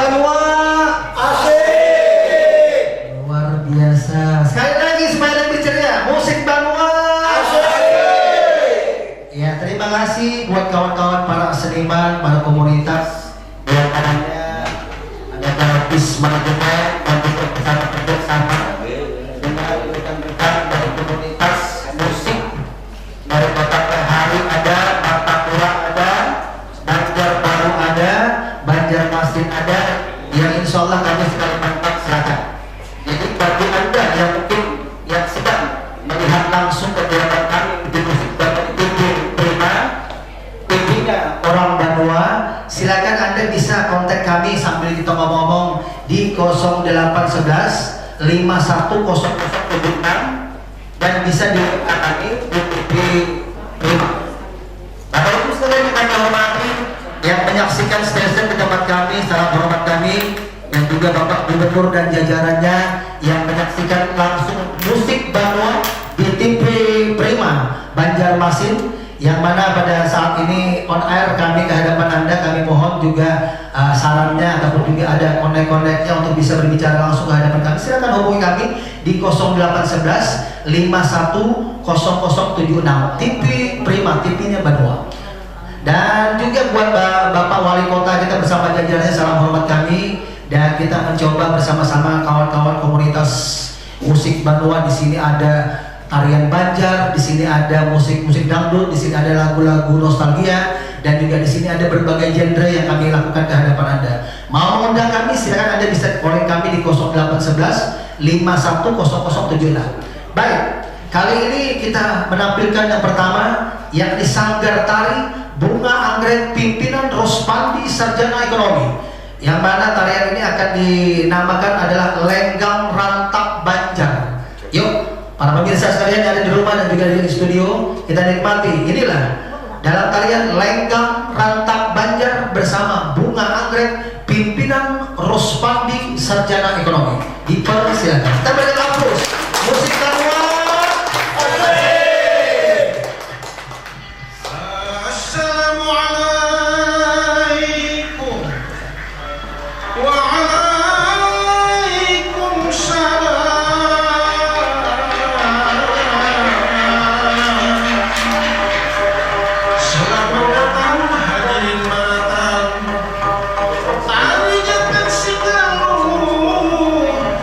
Banua. Asik. Luar biasa. Sekali lagi supaya lebih ceria. Musik Banua. Asik. Ya, terima kasih buat kawan-kawan para seniman, para komunitas. Buat Anda ada grafis manajemen dan juga bersama kerjasama dengan rekan-rekan dari komunitas musik dari Kota Perhari ada, Martapura ada, Banjarbaru ada, Banjarmasin ada, yang insya Allah kami sekali mantap silakan. Jadi bagi Anda yang mungkin yang sedang melihat langsung kegiatan kami di musik dan TV Prima, TV-nya orang Banua, silakan Anda bisa kontak kami sambil kita ngomong-ngomong di 0811 510076 dan bisa di Prima. Bapak Ibu sekalian yang kami hormati, yang menyaksikan stasiun di tempat kami, salam hormat kami, dan juga Bapak Gubernur dan jajarannya yang menyaksikan langsung musik Banua di TV Prima Banjarmasin, yang mana pada saat ini on air kami ke hadapan Anda, kami mohon juga sarannya ataupun juga ada kontak-kontaknya untuk bisa berbicara langsung ke hadapan kami. Silakan hubungi kami di 0811 510076 TV Prima, TV-nya Banua. Dan juga buat Bapak Wali Kota kita bersama jajarannya, salam hormat kami, dan kita mencoba bersama-sama kawan-kawan komunitas musik Banua. Di sini ada tarian Banjar, di sini ada musik-musik dangdut, di sini ada lagu-lagu nostalgia, dan juga di sini ada berbagai genre yang kami lakukan ke hadapan Anda. Mau mengundang kami, silakan Anda bisa kontak kami di 0811 510076. Baik, kali ini kita menampilkan yang pertama, yakni Sanggar Tari Bunga Anggrek Pimpinan Rospandi Sarjana Ekonomi, yang mana tarian ini akan dinamakan adalah Lenggang Rantap Banjar. Yuk, para pemirsa sekalian yang ada di rumah dan juga di studio, kita nikmati. Inilah dalam tarian Lenggang Rantap Banjar bersama Bunga Anggrek Pimpinan Rospandi Sarjana Ekonomi. Dipersilakan. Kita berikan aplaus. Musik Banua.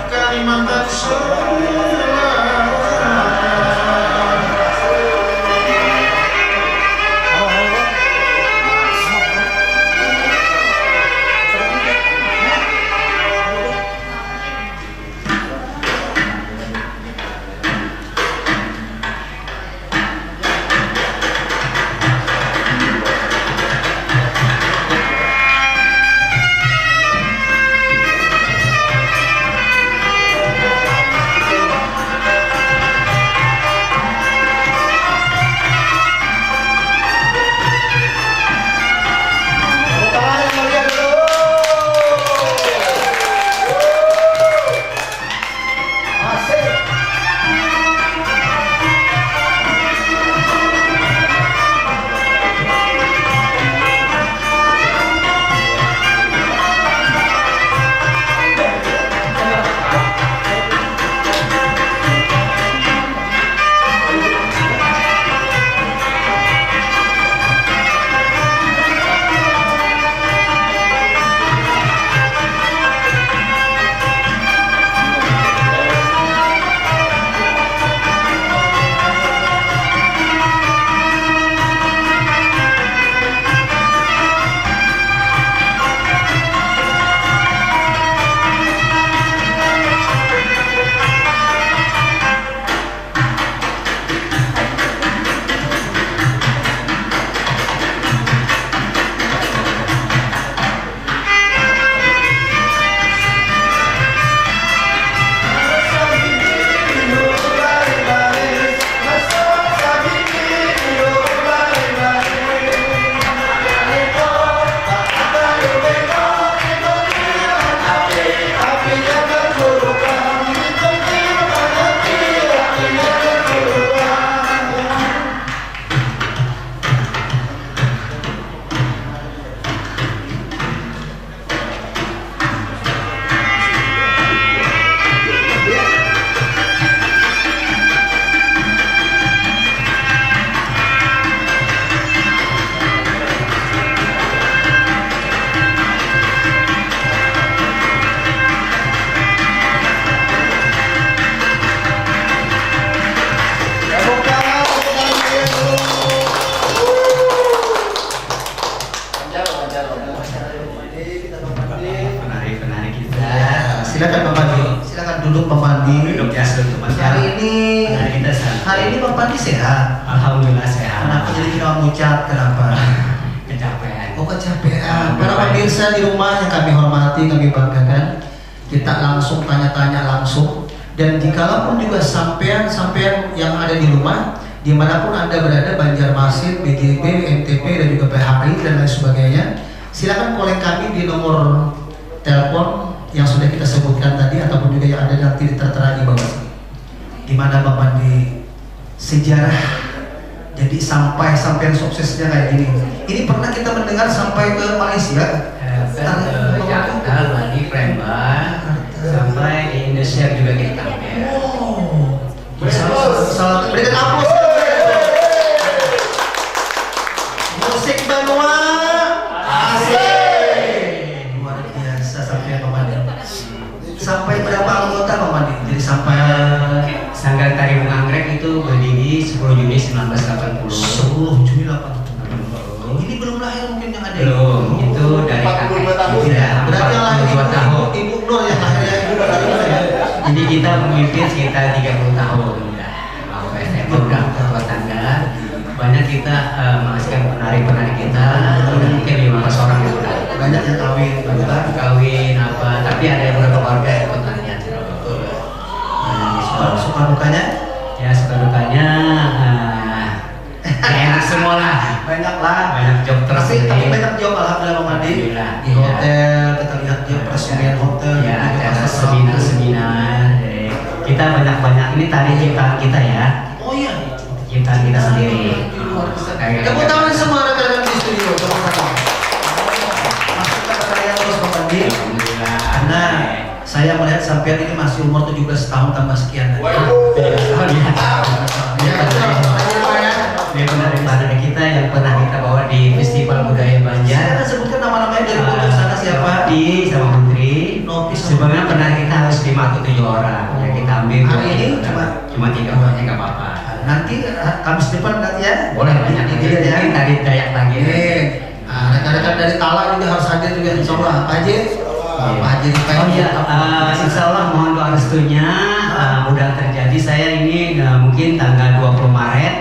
Kalimantan Selatan. silakan Bang Pandi. Silakan duduk Bang Pandi. Duduk ya, teman. Hari ini Bang Pandi sehat. Alhamdulillah sehat. Kenapa jadi tidak mengucap? Kenapa? Kecapean. Oh kecapean. Para pemirsa di rumah yang kami hormati, kami banggakan, kita langsung tanya-tanya langsung. Dan jikalau pun juga sampean yang ada di rumah, dimanapun Anda berada, Banjarmasin, BGB, NTP, dan juga PHRI dan lain sebagainya, silakan kontak kami di nomor telepon yang sudah kita sebutkan tadi ataupun juga yang ada nanti tertera di bawah sini. Gimana Bang Pandi sejarah jadi sampai suksesnya kayak gini? Ini pernah kita mendengar sampai ke Malaysia, Jakarta, Bali, Palembang, sampai di Indonesia juga kita tampil. Salah berikan aplaus. Musik Banua asik. Luar biasa sampai Bang Pandi. Sampai berapa anggota Bang Pandi? Jadi sampai Sanggar Tari Bunga Anggrek itu berdiri 10 Juni 1980. 10 Juni 80. Ini belum lahir mungkin yang ada. Belum, itu dari kakek. Berarti yang lahir 2 tahun. Ibu Nur yang lahir ya, Ibu Nur ya. Jadi kita memimpin sekitar 30 tahun. SMA udah ketua tangga. Banyak kita menghasilkan penari-penari kita. Udah mungkin 15 orang yang udah. Banyak yang kawin, Kawin apa? Tapi ada beberapa keluarga yang ikut latihan. Suka dukanya? Ya suka dukanya. Enak semua lah. Banyak lah. Banyak job terus. Tapi banyak job alhamdulillah Bang Pandi. Di hotel kita lihat dia peresmian hotel. Ya ada seminar. Kita banyak ini tadi ciptaan kita ya. Oh iya. Ciptaan kita sendiri. Tepuk tangan semua rekan-rekan di studio. Tepuk tangan. Masukkan pertanyaan terus Bang Pandi. Karena saya melihat sampean ini masih umur 17 tahun tambah sekian. Dia penari-penari kita yang pernah kita bawa di Festival Budaya Banjar. Saya akan sebutkan nama-namanya dari pojok sana siapa? Di sama Putri. Sebenarnya penari kita harus 5 atau 7 orang. Ya kita ambil. Hari ini cuma 3 orang ya nggak apa-apa. Nanti Kamis depan nanti ya. Boleh banyak dilihat ya. Tari Dayak lagi. Rekan-rekan dari Tala juga harus hadir juga insya Allah. Pak Haji. Pak Haji. Oh iya, insya Allah mohon doa restunya. Mudah terjadi. Saya ini mungkin tanggal 20 Maret.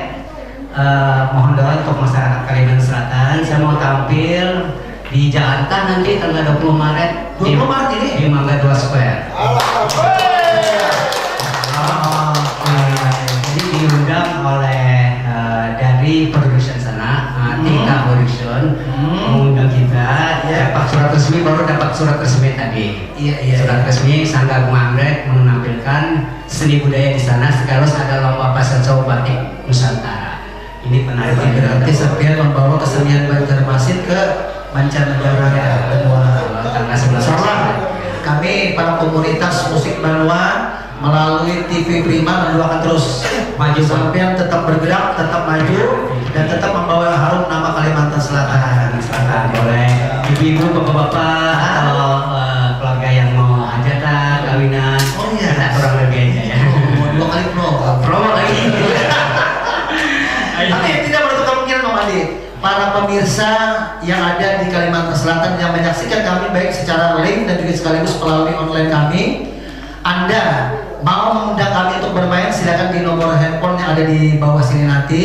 Mohon doa untuk masyarakat Kalimantan Selatan. Saya mau tampil di Jakarta nanti tanggal 20 Maret. 20 Maret ini? Di Mangga 2 Square. Jadi diundang oleh dari production sana, Tika Production mengundang kita. Dapat surat resmi, baru dapat surat resmi tadi. Iya. Surat resmi Sanggar Bunga Anggrek menampilkan seni budaya di sana. Sekaligus ada lomba pasar Jawa Batik Nusantara. Ini penari berarti sampai membawa kesenian Banjarmasin ke mancanegara ya. Tanggal 11. Kami para komunitas musik Banua melalui TV Prima mendoakan terus maju sampean tetap bergerak, tetap maju dan tetap membawa harum nama Kalimantan Selatan. Boleh ibu-ibu, bapak-bapak atau keluarga yang mau hajatan, kawinan. Oh iya. Kita kurang lebih aja ya. 2 kali promo lagi. Tapi tidak menutup kemungkinan Bang Pandi, para pemirsa yang ada di Kalimantan Selatan yang menyaksikan kami baik secara link dan juga sekaligus melalui online kami, Anda mau mengundang kami untuk bermain, silakan di nomor handphone yang ada di bawah sini nanti,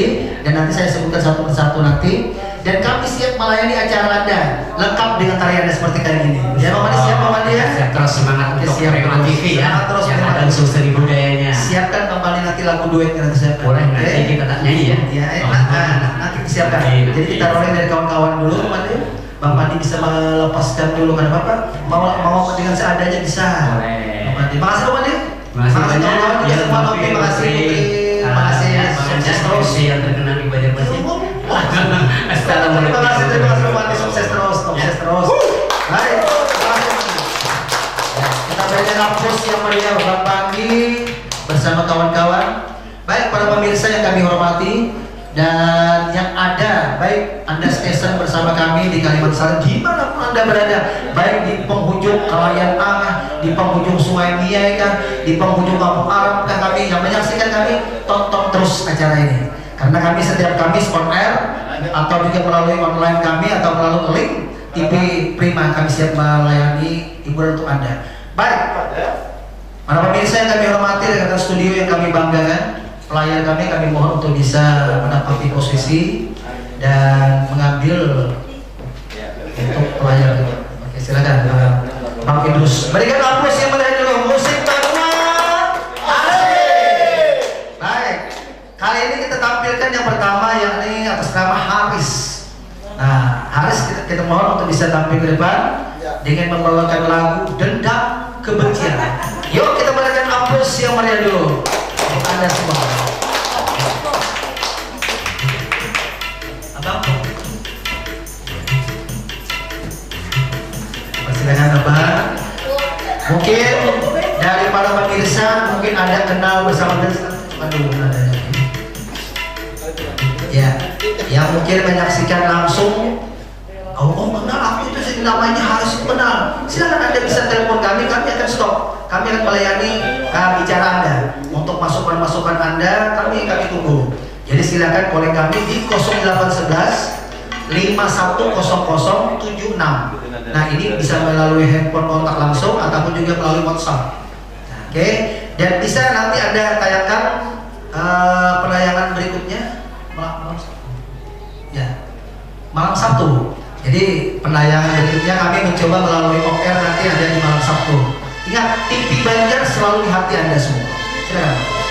dan nanti saya sebutkan satu persatu nanti, dan kami siap melayani acara Anda lengkap dengan tarian seperti kayak gini. Ya Bang Pandi, siap Bang Pandi ya? Siap terus semangat untuk Prima TV ya. Terus yang ada unsur seni budayanya. Siapkan Bang Pandi nanti lagu duet nanti saya. Boleh nanti kita nyanyi ya. Ya, nanti disiapkan. Jadi kita rolling dari kawan-kawan dulu, Bang Pandi. Bang Pandi bisa melepaskan dulu kan Bapak? Mau dengan seadanya bisa. Boleh. Bang Pandi, makasih Bang Pandi. Makasih banyak. Ya, terima kasih. Makasih ya. Sukses terus. Yang terkenal di Banjarmasin. Terima kasih Bang Pandi. Sukses terus. Baik. Kita berikan aplaus yang meriah Bang Pandi bersama kawan-kawan. Baik para pemirsa yang kami hormati dan yang ada, baik Anda stesen bersama kami di Kalimantan Selatan dimanapun Anda berada, baik di penghujung Kalayan A, di penghujung Sungai Miai kah, di penghujung Kampung Arab kah, kami yang menyaksikan kami tonton terus acara ini karena kami setiap Kamis on air atau juga melalui online kami atau melalui link TV Prima kami siap melayani hiburan untuk Anda. Baik, para pemirsa yang kami hormati, rekan studio yang kami banggakan, pelayan kami mohon untuk bisa menempati posisi dan mengambil untuk pelayan. Oke, silakan Bang Idrus. Berikan aplaus yang meriah dulu. Musik Padua. Asik. Baik. Kali ini kita tampilkan yang pertama yakni atas nama Haris. Nah, Haris kita mohon untuk bisa tampil ke depan dengan membawakan lagu Dendam Kebencian. Yuk kita berikan aplaus yang meriah dulu untuk Anda semua. Abang, silakan Abang. Mungkin dari para pemirsa mungkin Anda kenal bersama dengan ya, yang mungkin menyaksikan langsung. Oh kenal, aku itu sih namanya Haris, kenal. Silakan Anda bisa telepon kami akan stop. Kami akan melayani bicara Anda. Untuk masukan-masukan Anda kami tunggu. Jadi silakan kontak kami di 0811 510076. Nah ini bisa melalui handphone kontak langsung ataupun juga melalui WhatsApp. Oke, dan bisa nanti Anda tayangkan penayangan berikutnya malam Sabtu. Jadi penayangan berikutnya kami mencoba melalui OKR nanti ada di malam Sabtu. Ingat, TV Banjar selalu di hati Anda semua. Silakan.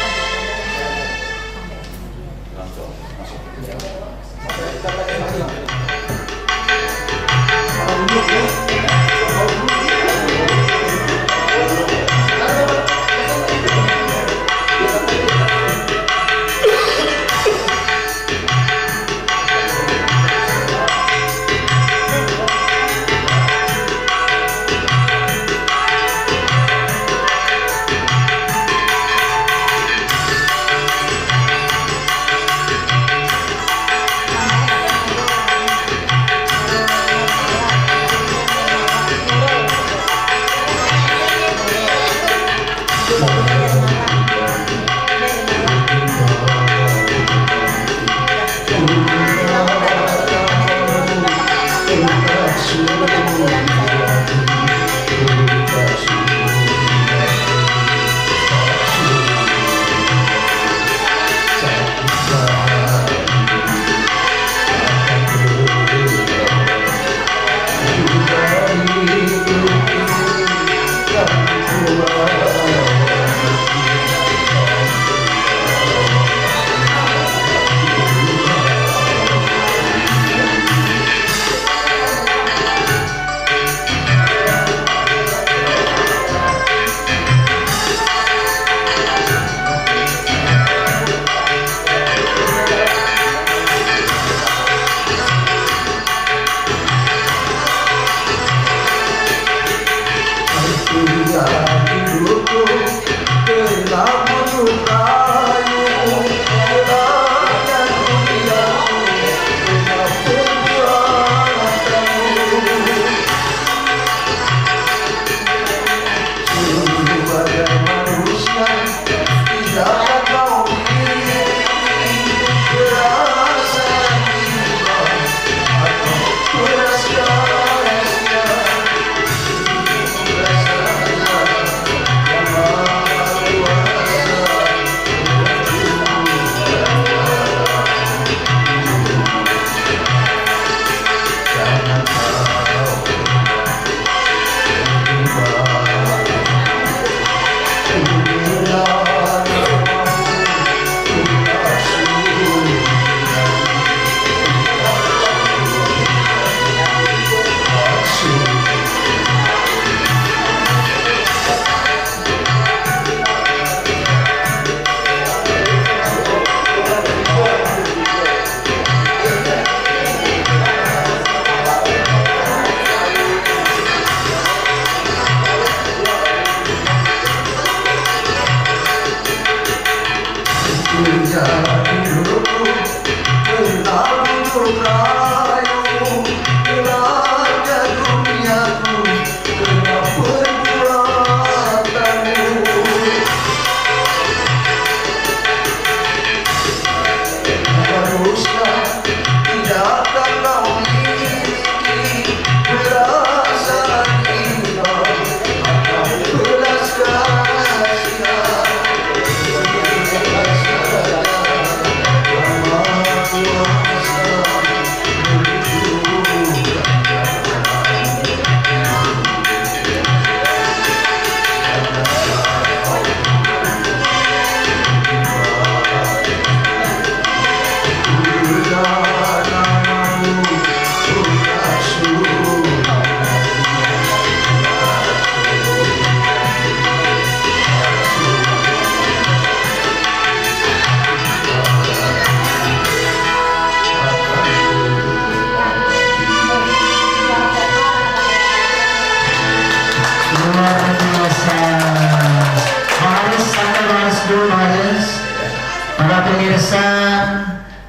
pemirsa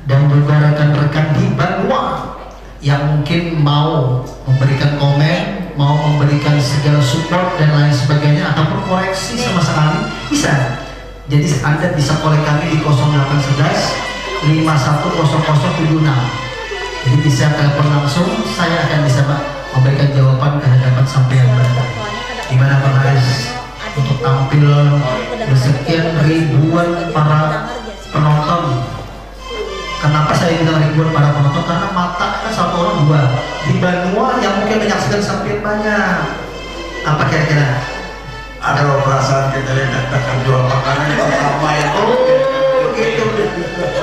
dan juga rekan-rekan di Banua yang mungkin mau memberikan komen, mau memberikan segala support dan lain sebagainya ataupun koreksi sama sekali bisa. Jadi Anda bisa kontak kami di 0811 510076. Jadi bisa telepon langsung, saya akan bisa memberikan jawaban ke hadapan sampean berada. Gimana Pak Haris untuk tampil bersekian ribuan para penonton? Kenapa saya bilang ribuan para penonton? Karena mata kan satu orang dua. Di Banua yang mungkin menyaksikan sampai banyak. Apa kira-kira? Ada perasaan kita yang dadakan jual makanan pertama ya. Oh gitu.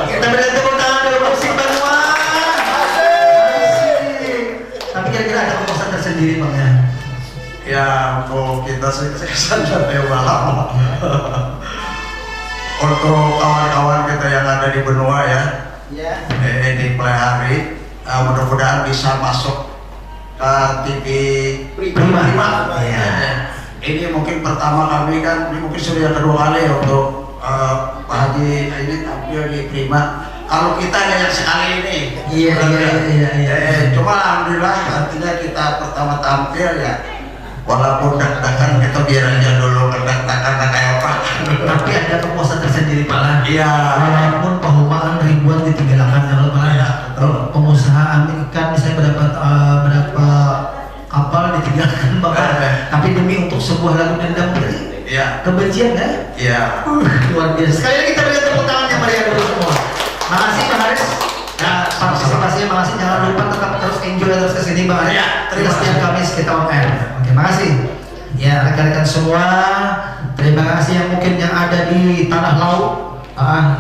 Kita beri tepuk tangan dulu musik Banua. Asik. Tapi kira-kira ada kepuasan tersendiri Bang ya? Ya untuk kita sih sadar ya lama. Untuk kawan-kawan kita yang ada di benua ya. Ya. Di pelihari mudah-mudahan bisa masuk ke TV Prima. Ya. Ini mungkin pertama kami kan, ini mungkin sudah yang kedua kali untuk Pak Haji ini tampil di Prima. Kalau kita hanya yang sekali ini. Iya. Cuma alhamdulillah artinya kita pertama tampil ya. Walaupun deg-degan kita biar aja dulu deg-degan kayak apa. Tapi ada kepuasan tersendiri Pak lah. Iya. Walaupun perumahan ribuan ditinggalkan kalau Pak. Iya, betul. Pengusaha ambil ikan misalnya berapa kapal ditinggalkan Bapak. Tapi demi untuk sebuah lagu dendam Iya. kebencian kan? Iya. Luar biasa. Sekali lagi kita berikan tepuk tangannya Maria dulu semua. Makasih Pak Haris. Nah, partisipasinya makasih. Jangan lupa tetap terus enjoy terus kesini Bang Haris. Iya, terima Setiap kasih. Kamis kita on air. Oke, makasih. Ya, rekan-rekan semua, terima kasih yang mungkin yang ada di tanah laut.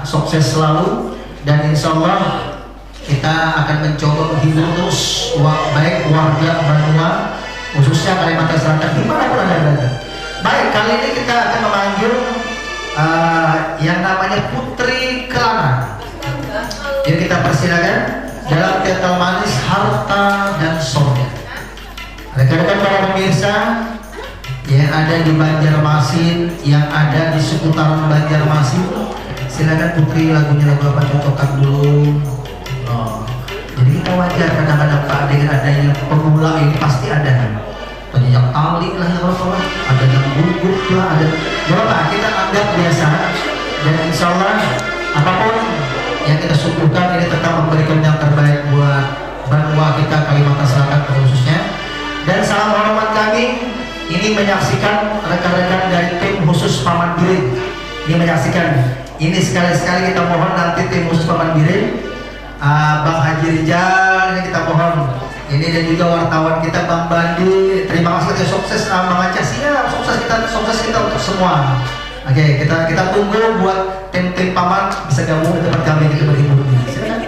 Sukses selalu dan insya Allah kita akan mencoba menghibur terus baik warga Banua khususnya Kalimantan Selatan dimanapun Anda berada. Baik, kali ini kita akan memanggil yang namanya Putri Kelana. Jadi kita persilakan dalam teater manis Harta dan Sorga. Rekan-rekan para pemirsa yang ada di Banjarmasin, yang ada di seputaran Banjarmasin, silakan Putri lagunya lagu apa cocokkan dulu. Jadi kita wajar kadang-kadang Pak dengan adanya pemula ini pasti ada penjejak tali lah yang apa lah, ada yang gugup lah, ada berapa kita anggap biasa dan insya Allah apapun yang kita syukurkan ini tetap memberikan yang terbaik buat Banua kita Kalimantan Selatan khususnya. Dan salam hormat kami ini menyaksikan rekan-rekan dari tim khusus Paman Birin ini menyaksikan ini sekali-sekali kita mohon nanti tim khusus Paman Birin Bang Haji Rijal ini kita mohon ini dan juga wartawan kita Bang Bandi, terima kasih kita sukses Bang Aceh siap sukses kita untuk semua. Oke, kita tunggu buat tim-tim Paman bisa gabung di tempat kami kita berhibur ini. Silakan.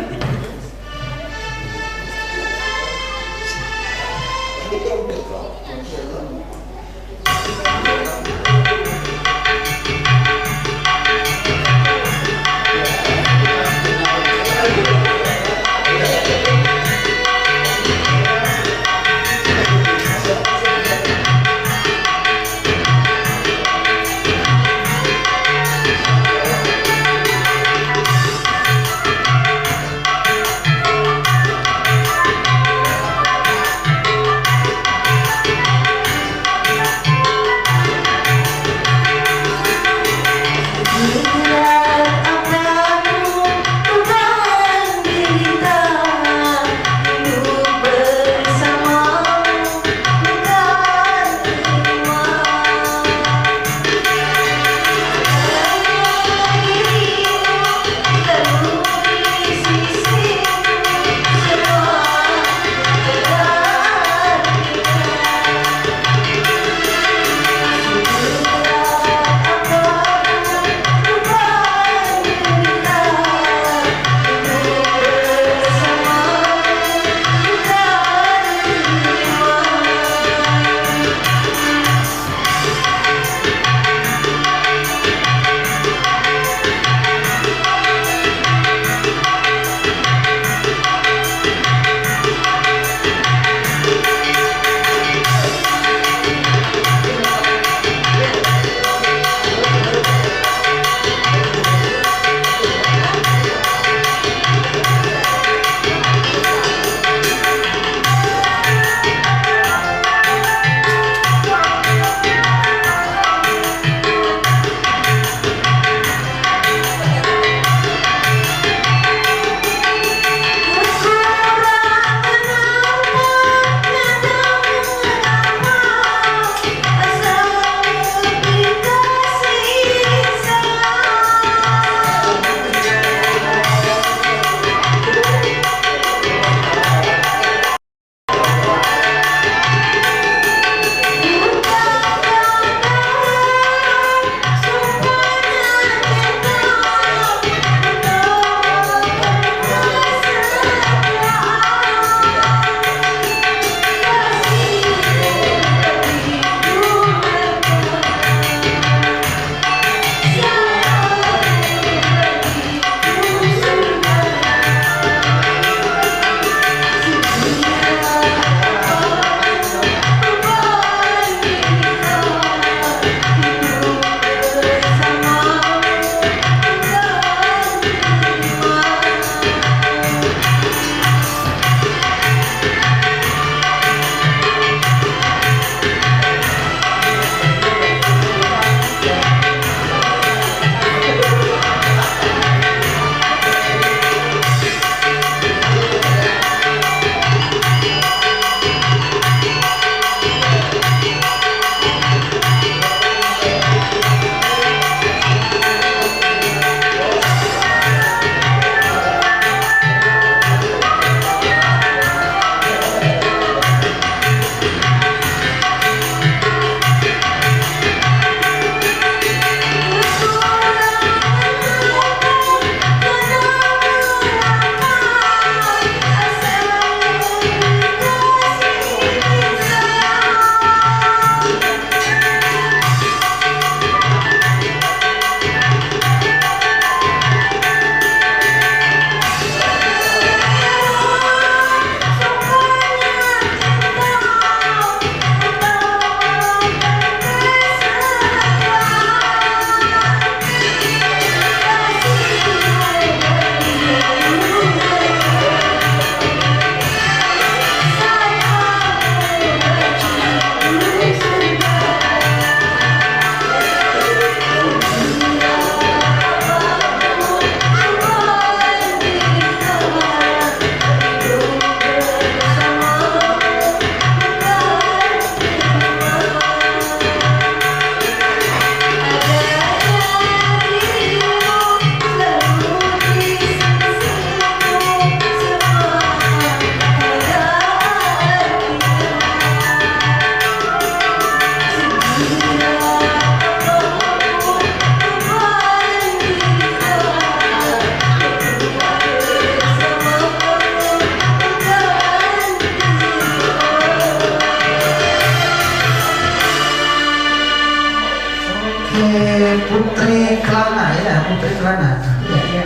Putri Kelana ya, Putri Kelana. Ya.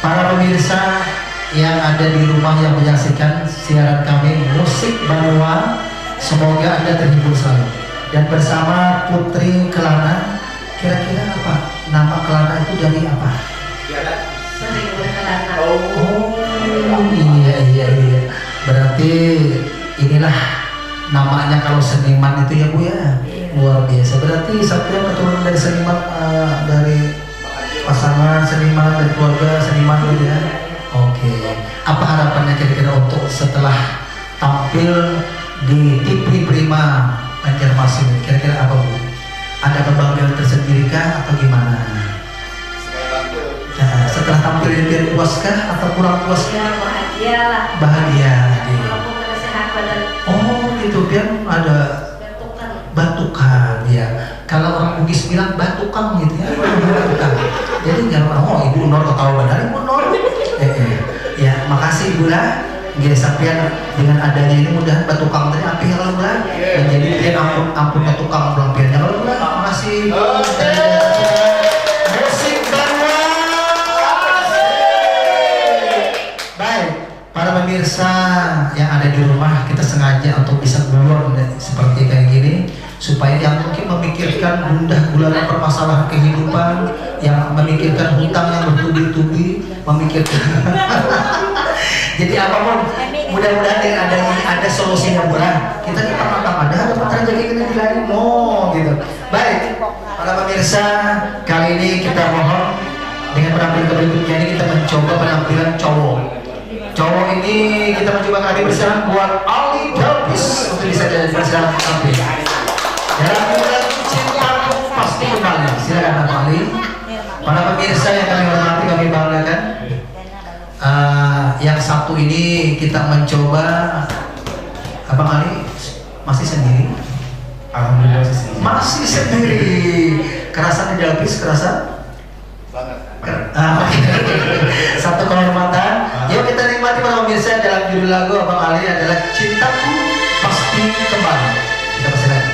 Para pemirsa yang ada di rumah yang menyaksikan siaran kami Musik Banua, semoga Anda terhibur selalu. Dan bersama Putri Kelana, kira-kira apa nama Kelana itu dari apa? Sering berkelana. Oh iya. Berarti inilah namanya kalau seniman itu ya Bu ya. Luar biasa. Berarti Satria keturunan dari seniman, dari pasangan seniman dan keluarga seniman gitu ya. Oke. Apa harapannya kira-kira untuk setelah tampil di TV Prima Banjarmasin? Kira-kira apa Bu? Ada kebanggaan tersendiri kah atau gimana? Setelah tampil ini puaskah atau kurang puaskah? Bahagia lah. Bahagia. Walaupun ada sehat badan. Oh gitu kan ada batukan ya. Kalau orang Bugis bilang batukang gitu ya. Batukan. Jadi jangan oh Ibu Nur ketawa benar Ibu Nur. Ya makasih Ibu lah. Nggih sampean dengan adanya ini mudah batukang tadi api kalau lah. Jadi dia ampun batukang belampiannya kalau lah. Makasih. Musik Banua. Baik, para pemirsa yang ada di rumah, kita sengaja untuk bisa keluar seperti kayak gini supaya yang mungkin memikirkan gundah gulana permasalahan kehidupan, yang memikirkan hutang yang bertubi-tubi, memikirkan jadi apapun mudah-mudahan dengan ada solusi yang murah. Kita di matang ada rezeki kita dilari mau gitu. Baik, para pemirsa, kali ini kita mohon dengan penampilan berikutnya ini kita mencoba penampilan cowok. Cowok ini kita mencoba kali bersama buat Ali Davis untuk bisa jadi bersama tampil. Dalam bulan Cintaku Pasti Kembali. Silakan Pak Ali. Para pemirsa yang kami hormati, kami banggakan. Yang satu ini kita mencoba Abang Ali masih sendiri. Alhamdulillah Masih sendiri. Kerasa di Davis, kerasa? Satu kehormatan. Yuk kita nikmati para pemirsa dalam judul lagu Abang Ali adalah Cintaku Pasti Kembali. Kita persilakan.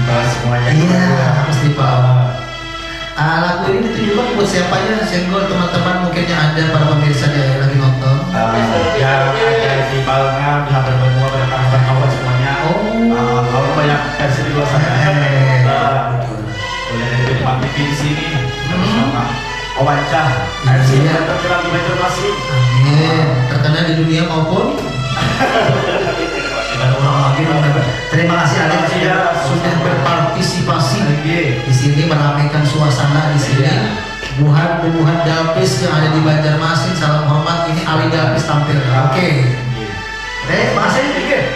semuanya. Iya, pasti Pak. Lagu ini ditujukan buat siapa aja? Senggol teman-teman mungkin yang ada para pemirsa yang lagi nonton. Yang ada di Balengan, di hampir semua pada kawan-kawan semuanya. Kalau banyak versi di luar sana. Boleh dari Bang Pipi di sini bersama Owanca. versi yang terkenal di Banjarmasin. Amin. Terkenal di dunia maupun dan orang lagi terima kasih Alif sudah berpartisipasi di sini meramaikan suasana di sini. Buhan Dalpis yang ada di Banjarmasin, salam hormat. Ini Ali Dalpis tampil. Oke. Makasih.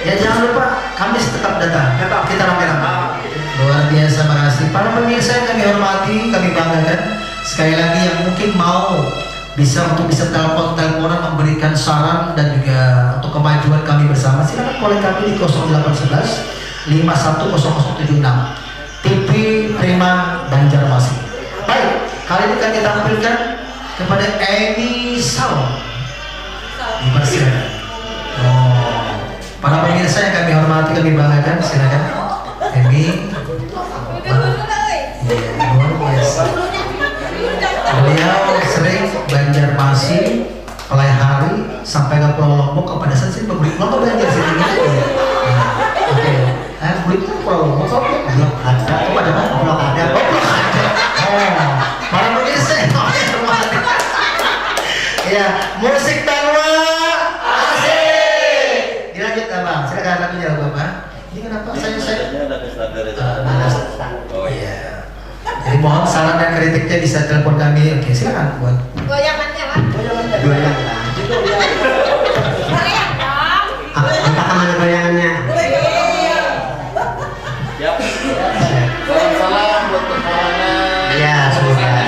Ya jangan lupa Kamis tetap datang. Kita rame-rame. Luar biasa, makasih. Para pemirsa yang kami hormati, kami banggakan. Sekali lagi yang mungkin mau bisa teleponan memberikan saran dan juga untuk kemajuan kami bersama, silakan kontak kami di 0811 510076 TV Prima Banjarmasin. Baik, kali ini kami tampilkan kepada Eni Salom. Dipersilakan. Para pemirsa yang kami hormati, kami banggakan, silakan Eni. Luar biasa. Beliau sering Banjarmasin, Pelihari sampai ke Pulau Lombok. Kepada saya sih pembeli Lombok Banjar sini. Oke, beli Pulau Lombok belum ada. Ada mana? Belum ada. Belum ada. Para pemirsa yang hormati. Ya, musik Tanwa asik. Dilanjut Abang, silakan lagunya Bapak. Ini kenapa saya oh iya. Jadi mohon saran dan kritiknya bisa telepon kami. Oke, silakan buat Goyangannya, Pak. Goyang. Goyang dong. Entah kemana goyangannya. Salam buat teman-teman. Ya sudah.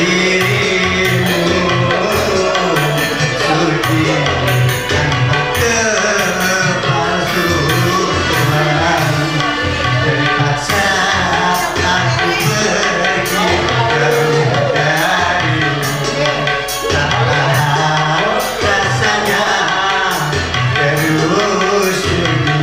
dirimu suci tanpa kepalsuan. Terpaksa aku pergi jauh darimu, tak tahan rasanya terus begini.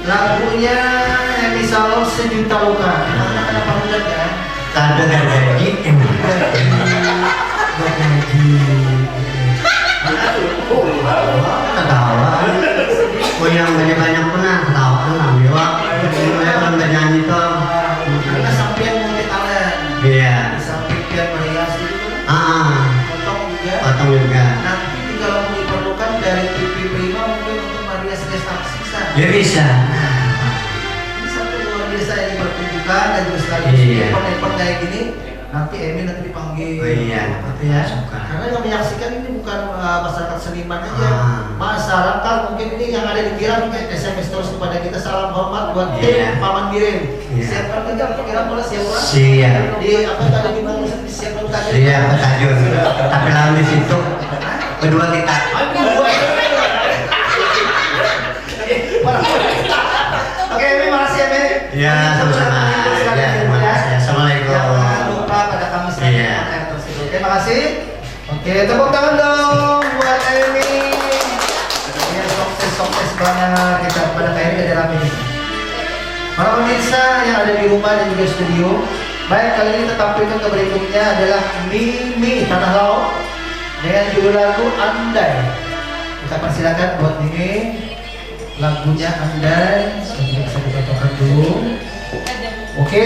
Lagunya Emi Salom Sejuta Luka. Kenapa mudah kan? Tanda gaji, ketawa. Oh yang banyak pernah ketawa kan dewa. Mereka bernyanyi tuh. Karena sampai multi talent. Iya. Sampai dia variasi itu. Potong juga. Nanti kalau mau diperlukan dari TV Prima mungkin untuk variasi sisa. Ya bisa. Ini satu luar biasa yang dipertunjukkan dan juga sekaligus event kayak gini. Nanti Emi nanti dipanggil. Oh iya. Nanti ya. Karena yang menyaksikan ini bukan masyarakat seniman aja. Masyarakat mungkin ini yang ada di Kiram mungkin SMS terus kepada kita, salam hormat buat tim Paman Birin. Siapkan kita Kiram boleh siapa? Siap. Di apa tadi gimana siapkan tajun? Iya, tajun. Tapi lalu di situ kedua kita. Oke, Emi makasih ya, Emi. Iya, sama-sama. Ya, terima kasih. Assalamualaikum. Jangan lupa pada Kamis tersebut. Oke, makasih. Oke, tepuk tangan dong buat Emi. Biar sukses banget kita pada akhirnya dari rame ini. Para pemirsa yang ada di rumah dan juga studio, baik kali ini kita tampilkan ke berikutnya adalah Mimi Tanah Laut dengan judul lagu Andai. Kita persilakan buat Mimi. Lagunya Andai, bisa dibacakan dulu. Oke,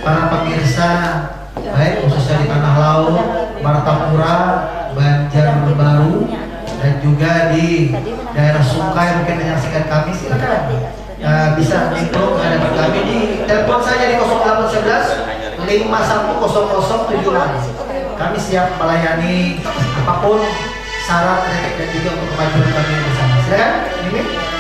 para pemirsa, baik khususnya di Tanah Laut, Martapura, Banjarbaru, dan juga di daerah Sungai mungkin menyaksikan kami, silakan bisa intro menghadapi kami di telepon saja di 0811 510076. Kami siap melayani apapun syarat, kritik dan juga untuk kemajuan kami bersama. Silakan, Mimi.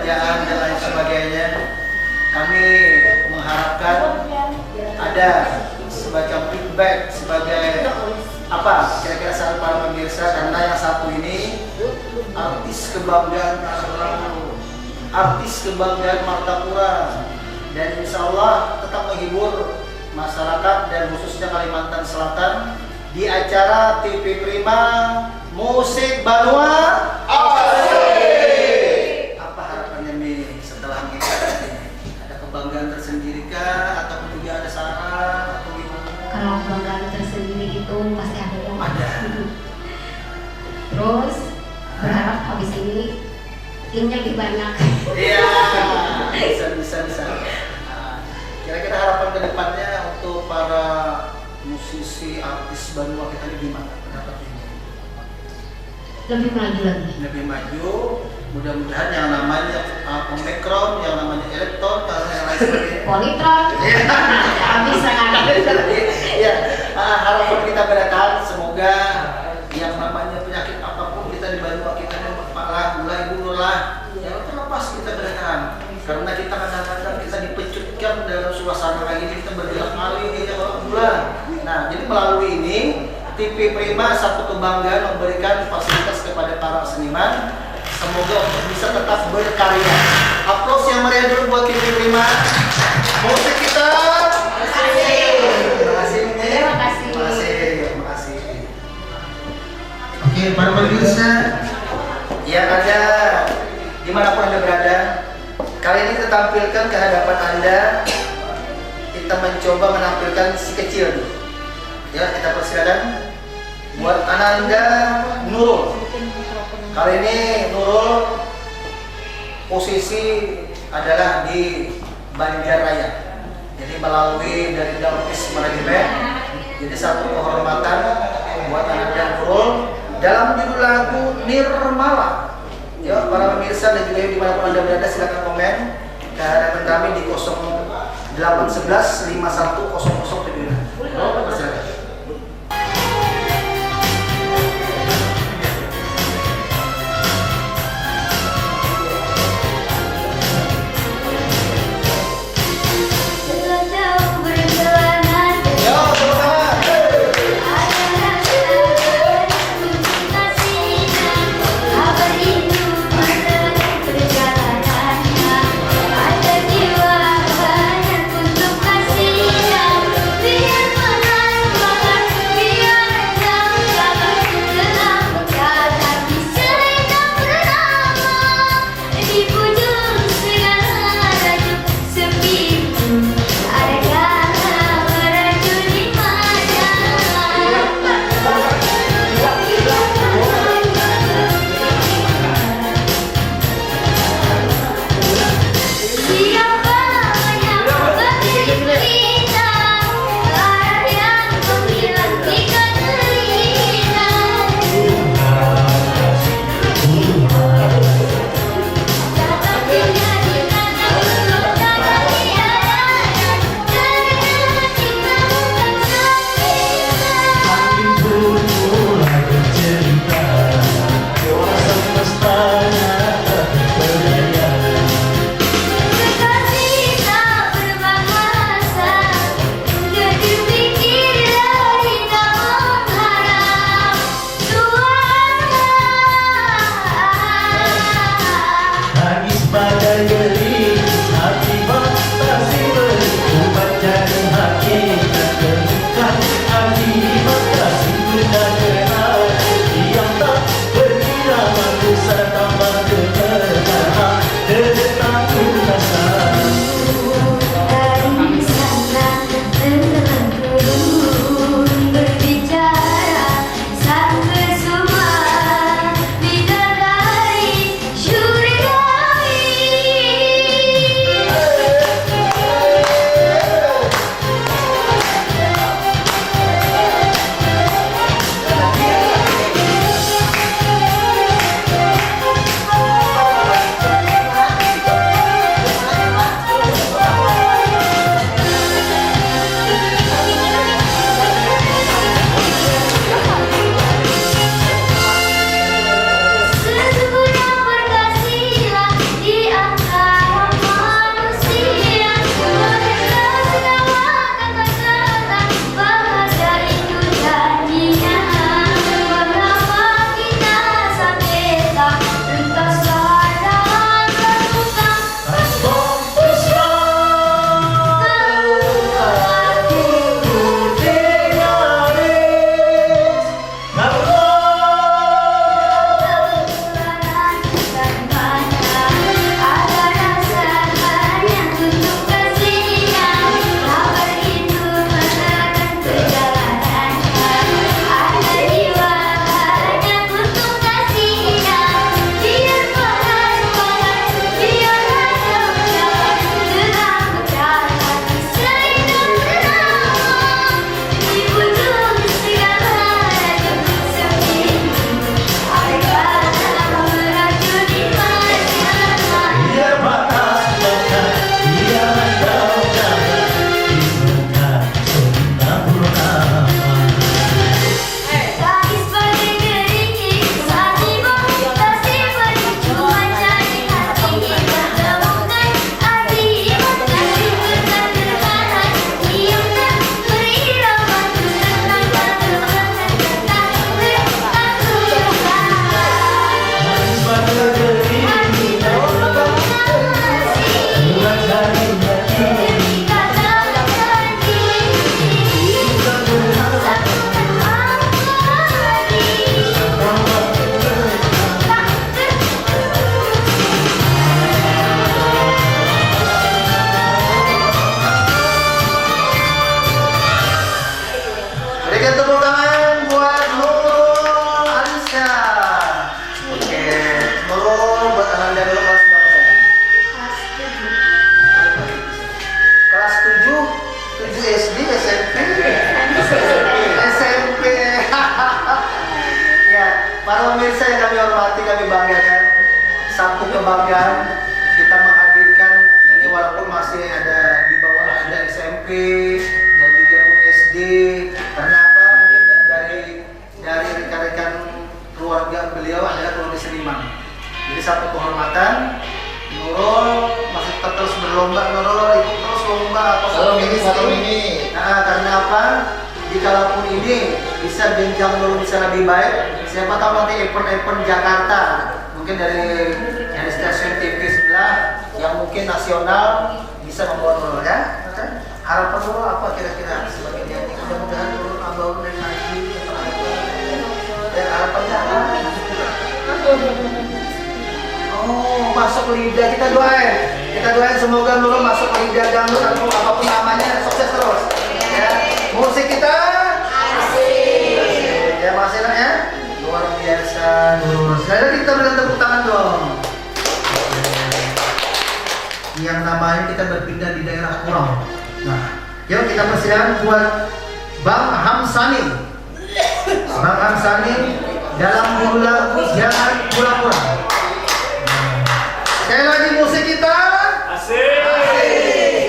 kerajaan dan lain sebagainya. Kami mengharapkan ada semacam feedback sebagai apa kira-kira saat para pemirsa, karena yang satu ini artis kebanggaan Martapura, dan insya Allah tetap menghibur masyarakat dan khususnya Kalimantan Selatan di acara TV Prima Musik Banua. Apa harapannya nih setelah kita ada kebanggaan tersendiri kah, ataupun juga ada saran atau gimana? Kalau kebanggaan tersendiri itu pasti ada dong. Ada. Terus berharap habis ini timnya lebih banyak. Iya, bisa. Nah, kira-kira harapan kedepannya untuk para musisi artis Banua kita ini gimana? Pendapat ini? Lebih maju lagi. Lebih maju, mudah-mudahan yang namanya omikron, yang namanya elektron, yang lain sebagainya. Politron. Jangan bisa kan. Ya, harapan kita berdatangan semoga yang namanya penyakit apapun kita di Banua kita malah mulai dulu lah. Ya terlepas kita berdatangan, karena kita kadang-kadang kita dipecutkan dalam suasana kayak ini, kita bergerak kali ya bulan. Nah, jadi melalui ini TV Prima satu kebanggaan memberikan fasilitas kepada para seniman. Semoga untuk bisa tetap berkarya. Aplaus yang meriah dulu buat TV Prima. Musik kita. Terima kasih. Oke, para pemirsa yang ada dimanapun Anda berada, kali ini kita tampilkan ke hadapan Anda. Kita mencoba menampilkan si kecil. Ya, kita persilakan buat Ananda Nurul. Kali ini Nurul posisi adalah di Banjarraya. Jadi melalui dari Dampis Manajemen. Jadi satu kehormatan buat Ananda Nurul dalam judul lagu Nirmala. Ya, para pemirsa dan juga dimanapun Anda berada, silakan komen ke hadapan kami di 0811 5100 persilakan. Ada jiwa banyak untuk kasihnya. kebanggaan kita menghadirkan ini walaupun masih ada di bawah ada SMP dan juga SD. Karena apa? Mungkin dari rekan-rekan keluarga beliau adalah keluarga seniman. Jadi satu kehormatan. Nurul masih terus berlomba, Nurul ikut terus lomba Satu ini. Nah, karena apa? Jikalaupun ini bisa jenjang Nurul bisa lebih baik, siapa tahu nanti event-event Jakarta mungkin dari stasiun TV sebelah yang mungkin nasional bisa membawa Nurul ya. Harapan Nurul apa kira-kira sebagai nyanyi? Mudah-mudahan Nurul nambah dari lagi. Dan harapannya apa? Oh, masuk lidah, kita doain semoga Nurul masuk lidah dangdut atau apapun namanya sukses terus. Ya, musik kita asik. Ya masih ya, luar biasa Nurul. Sekali lagi kita berikan tepuk tangan dong. Yang namanya kita berpindah di daerah Kurang. Nah, yuk kita persilakan buat Bang Hamsani. Bang Hamsani dalam judul lagu Jangan Pura-Pura. Sekali lagi musik kita asik.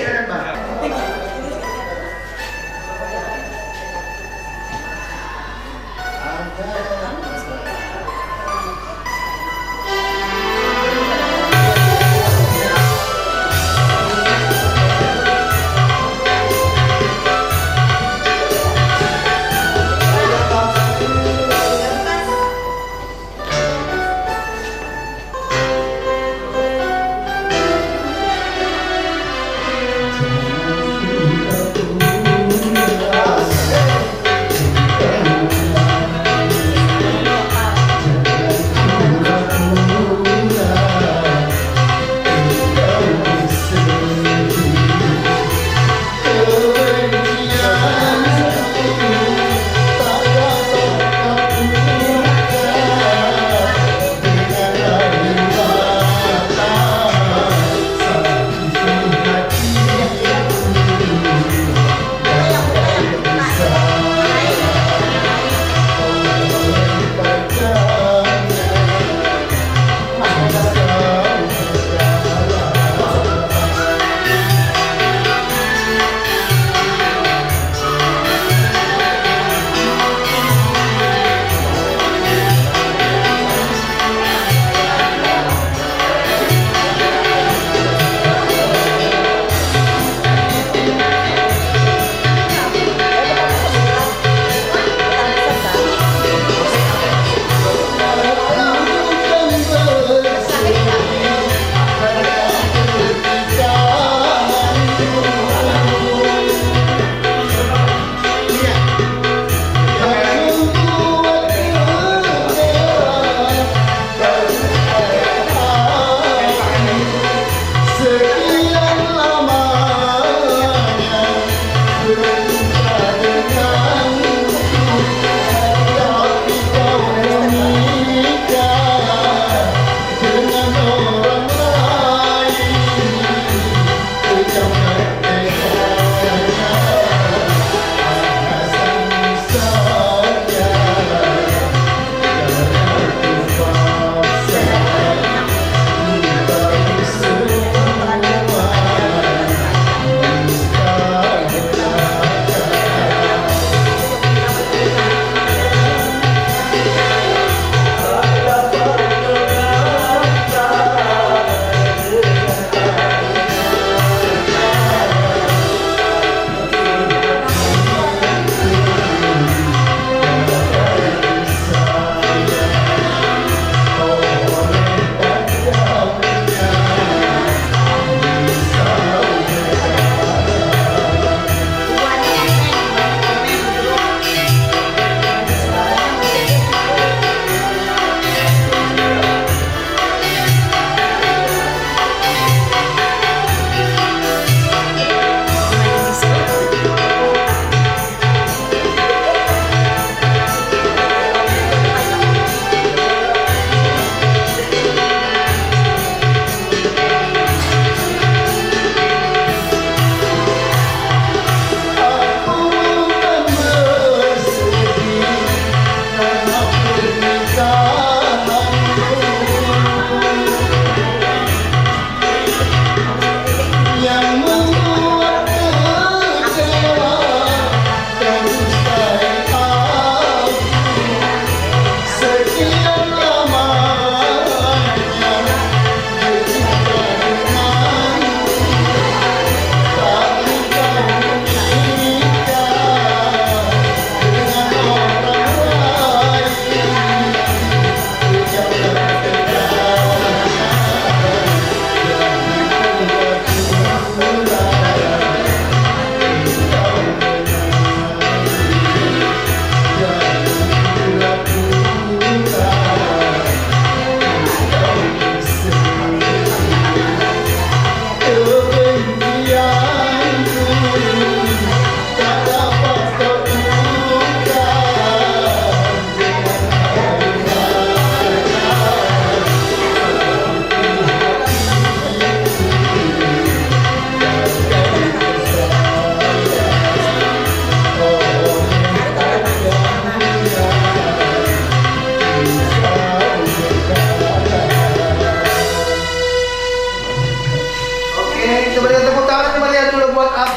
Silakan Bang.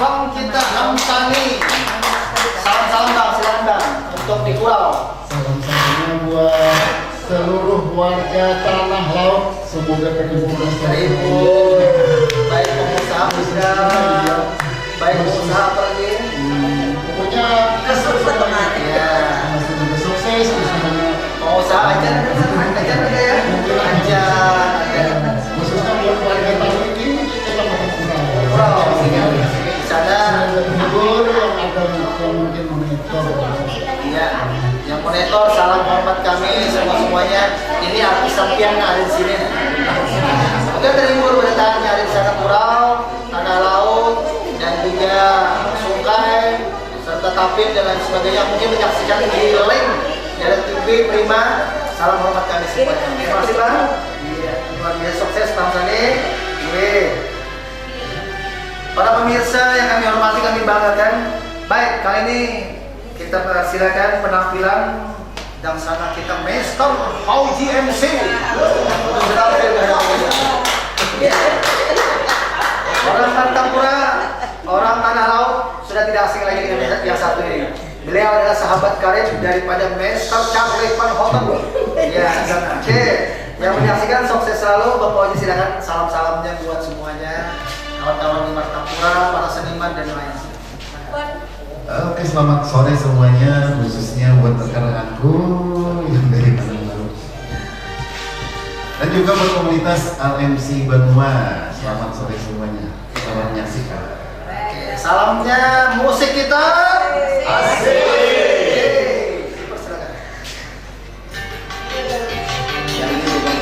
Abang kita Hamsani. Salam-salam bang, silakan bang untuk di pulau. Salam-salamnya buat seluruh warga tanah laut. Semoga terhibur dan Terhibur. Baik pengusaha muda, baik pengusaha apa lagi? Pokoknya Kesuksesan. Ya. masih juga sukses usahanya. Pengusaha aja ada ya. Aja. Khususnya buat warga tanah ini kita dapat Pulau di sana. terhibur yang ada yang mungkin monitor. Iya, yang monitor salam hormat kami semuanya. Ini artis sampian yang ada di sini. Semoga terhibur beritahunya ada di sana pulau, tanah laut, dan juga sungai, serta tapir dan lain sebagainya. Mungkin menyaksikan di link dari TV Prima. Salam hormat kami semuanya. Terima kasih bang. Iya, luar biasa sukses tahun ini. Iya. Para pemirsa yang kami hormati, kami banggakan. Baik, kali ini kita persilakan penampilan dangsana kita Mr. Fauji MC. Untuk menampil orang Martapura, orang tanah laut sudah tidak asing lagi dengan yang satu ini. Beliau adalah sahabat karib daripada Mr. Charlie Van Houten. Ya, oke. Yang menyaksikan sukses selalu. Bapak Oji silakan salam-salamnya buat semuanya. Kawan-kawan di Martapura, para seniman dan lain. Oke, selamat sore semuanya, khususnya buat rekan-rekanku yang dari Bandung. Dan juga buat komunitas LMC Banua. Selamat sore semuanya. Selamat menyaksikan. Oke, salamnya musik kita. Asik. Persilakan. Yang ini juga.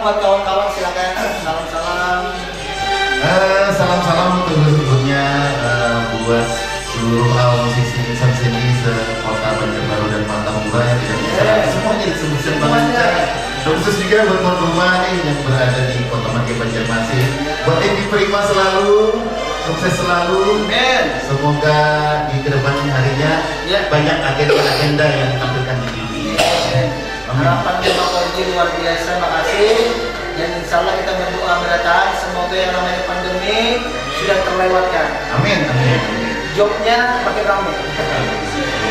buat kawan-kawan, silakan. Salam-salam. Salam-salam tentunya buat seluruh musisi insan seni se-Kota Banjarbaru dan Martapura yang tidak bisa semuanya disebutkan banget. Khusus juga buat tuan rumah nih yang berada di Kota Marga Banjarmasin. Buat Edi Prima selalu sukses selalu. Semoga di kedepan harinya banyak agenda-agenda yang ditampilkan di TV. Harapan Bapak Koji luar biasa, makasih. Dan insya Allah kita berdoa berdatang, semoga yang namanya pandemi sudah terlewatkan. Amin, amin. Jobnya makin ramai.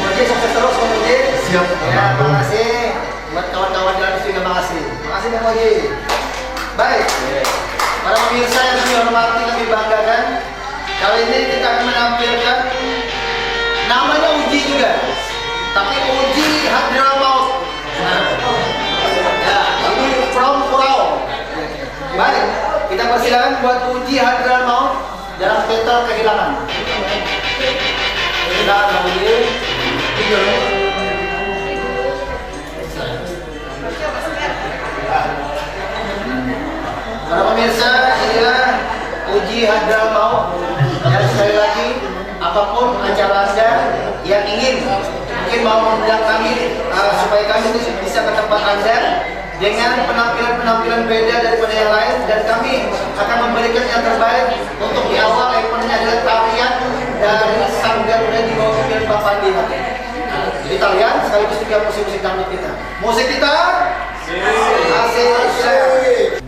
Koji sukses terus, Koji. Siap. Ya, makasih. Buat kawan-kawan jalan juga makasih. Makasih Bang Koji. Baik. Para pemirsa yang kami hormati, kami banggakan. Kali ini kita akan menampilkan namanya Uji juga, tapi Uji Hadramaut. Ya, ini from Kurau. Baik, kita persilakan buat Uji Hadramaut dalam peta kehilangan. Silakan Uji. Para pemirsa, inilah Uji Hadramaut. Dan sekali lagi, apapun acara Anda yang ingin mungkin mau mengundang kami supaya kami bisa ke tempat Anda dengan penampilan-penampilan beda daripada yang lain, dan kami akan memberikan yang terbaik. Untuk di awal eventnya adalah tarian dari Sanggar Muda di bawah pimpinan Bapak Andi. Jadi tarian sekaligus juga musik-musik dangdut kita. Musik kita asik.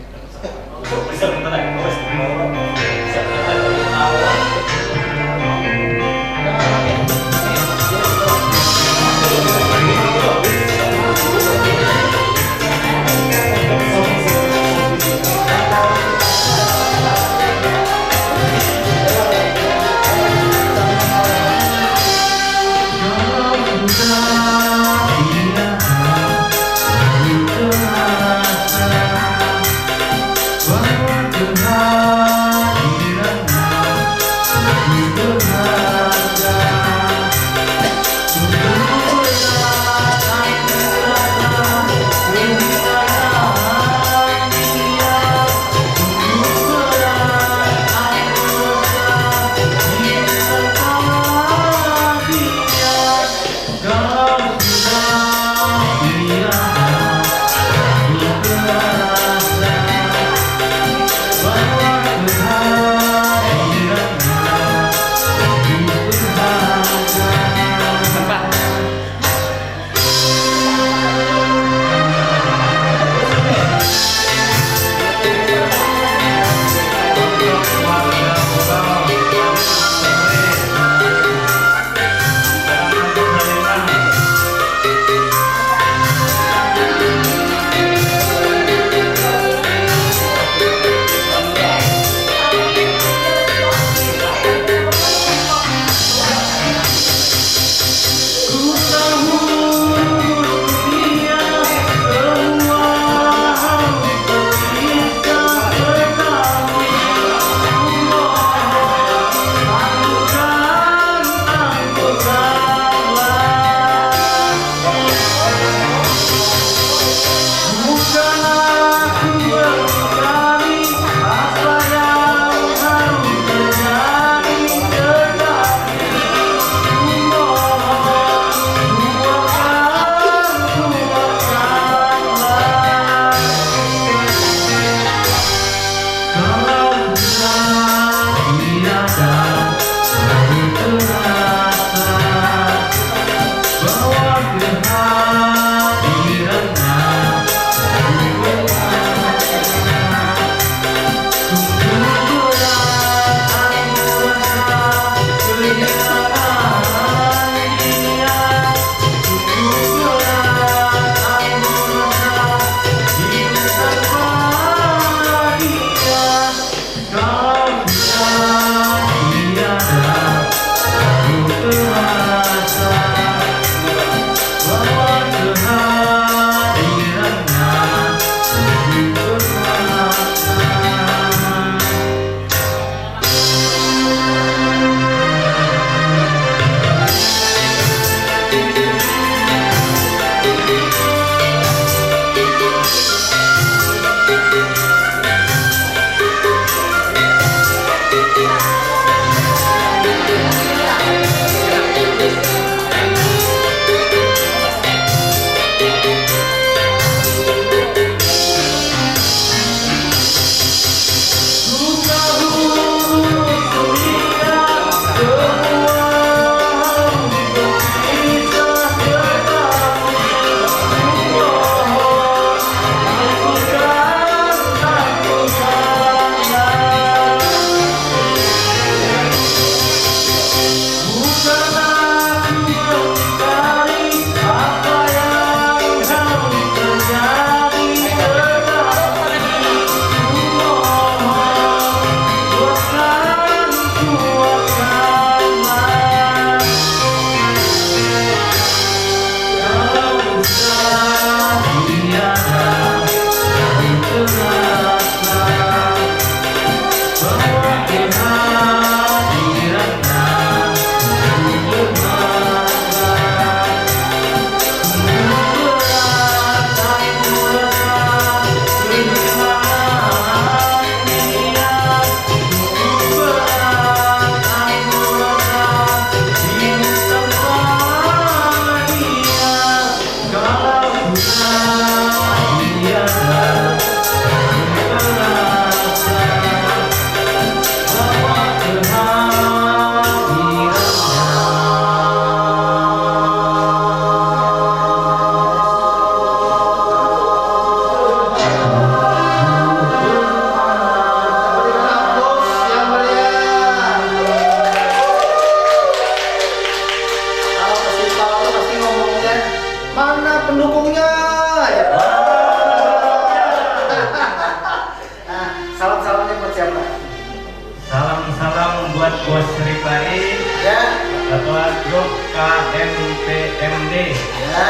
buat Bos Rifai, Ya, Ketua Grup KMPMD, ya.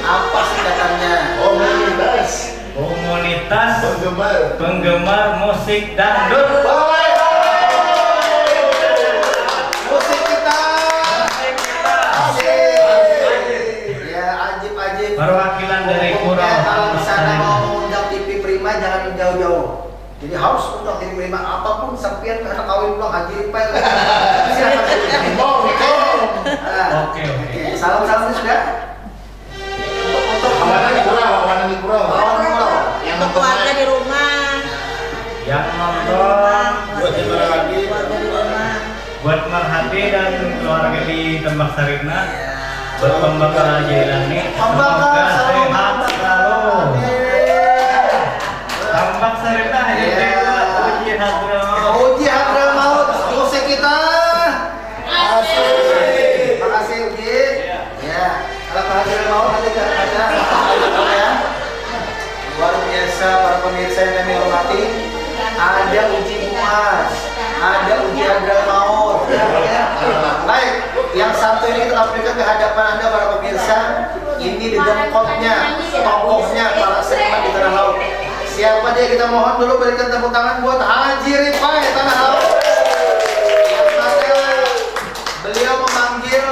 Apa singkatannya? Komunitas Penggemar. Penggemar Musik Dangdut. Musik kita. Musik kita. Ya, ajib-ajib. Perwakilan dari Pokoknya Kurau kalau di sana Lestari. mau mengundang TV Prima jangan jauh-jauh. Jadi harus undang TV Prima apapun sampean karena kawin pulang haji ripai. Oke, oke. Salam-salam sudah. Untuk Awanan di Kurau, awanan di Kurau. Yang Untuk keluarga di rumah. Yang nonton Buat Jemaah Haji. Keluarga di rumah. buat Marhati dan keluarga di Tembak Sarina, buat Pembakar Jailani, semoga sehat selalu. Tembak Sarina hanya buat uji hadramaut. Uji Hadramaut musik kita. Asik. Makasih Uji. Ya, kalau Pak Hadramaut nanti ada ya. Luar biasa para pemirsa yang kami hormati. Ada Uji Muas, ada Uji Hadramaut. Ya. Baik, yang satu ini kita tampilkan ke hadapan Anda para pemirsa. Ini dedengkotnya, tokohnya para seniman di tanah laut. Siapa dia? Kita mohon dulu berikan tepuk tangan buat Haji Rifai Tanah Laut. Yang mana beliau memanggil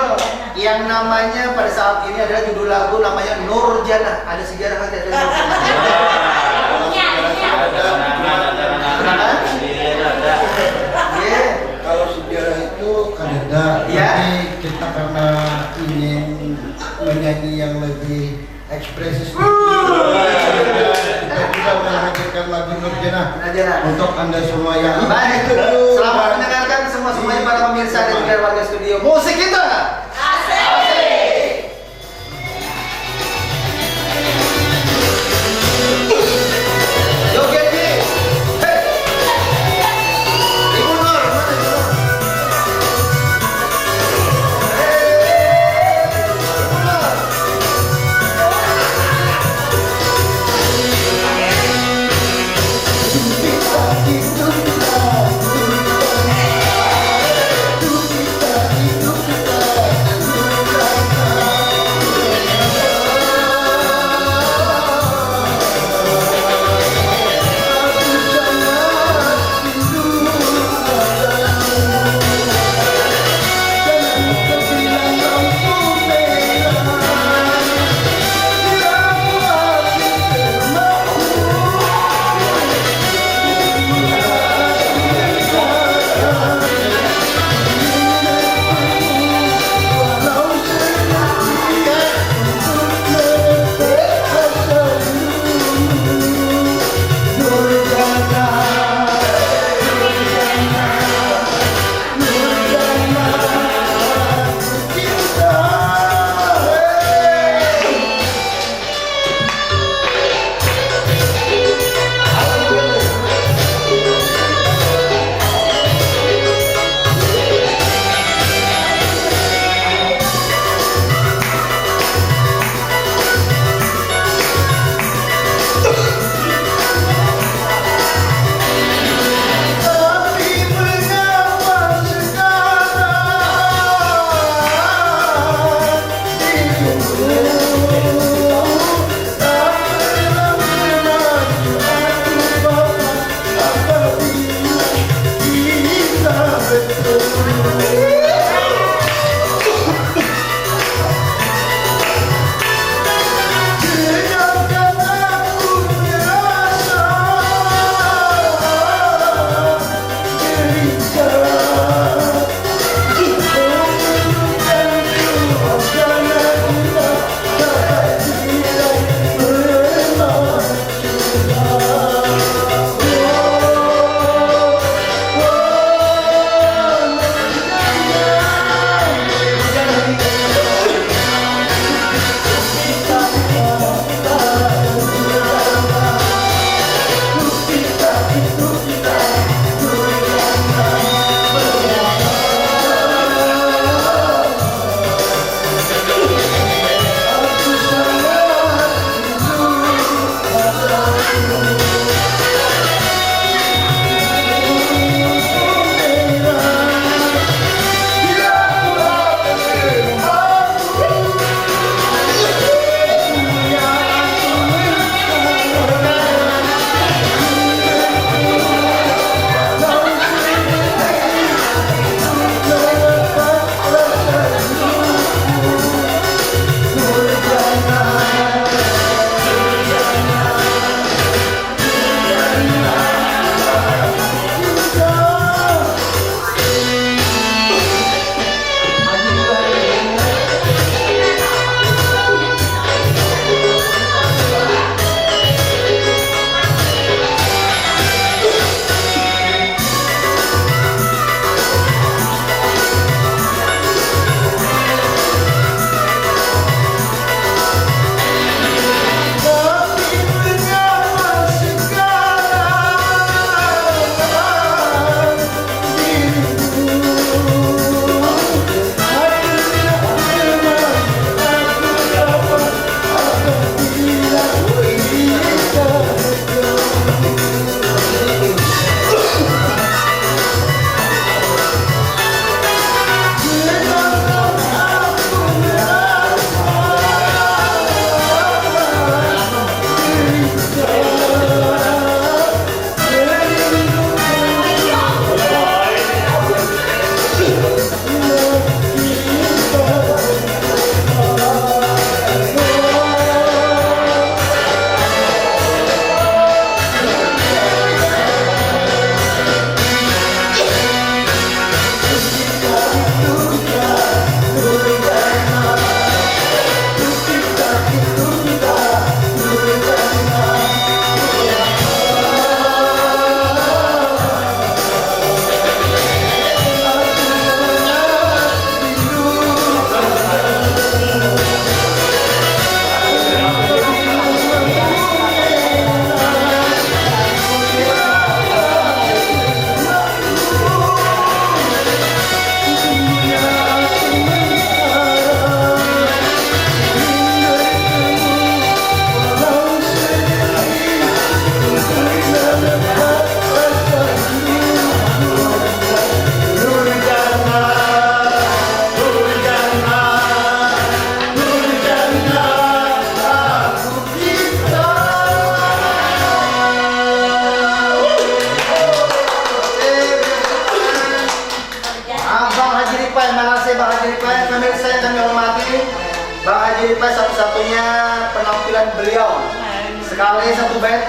yang namanya pada saat ini adalah judul lagu namanya Nurjana. Ada sejarah nanti ada Kalau sejarah itu ada, Ya. tapi kita karena ingin menyanyi yang lebih ekspresif, kita juga menghadirkan lagu Nurjana Nurjana. untuk anda semua yang Baik, selamat mendengarkan semuanya para pemirsa dan juga warga studio. Musik kita. Joget Ji. Hei. Ibu Nur, mana Ibu Nur? Hei, Ibu Nur. Kita jadi request satu-satunya penampilan beliau. Sekali satu bait.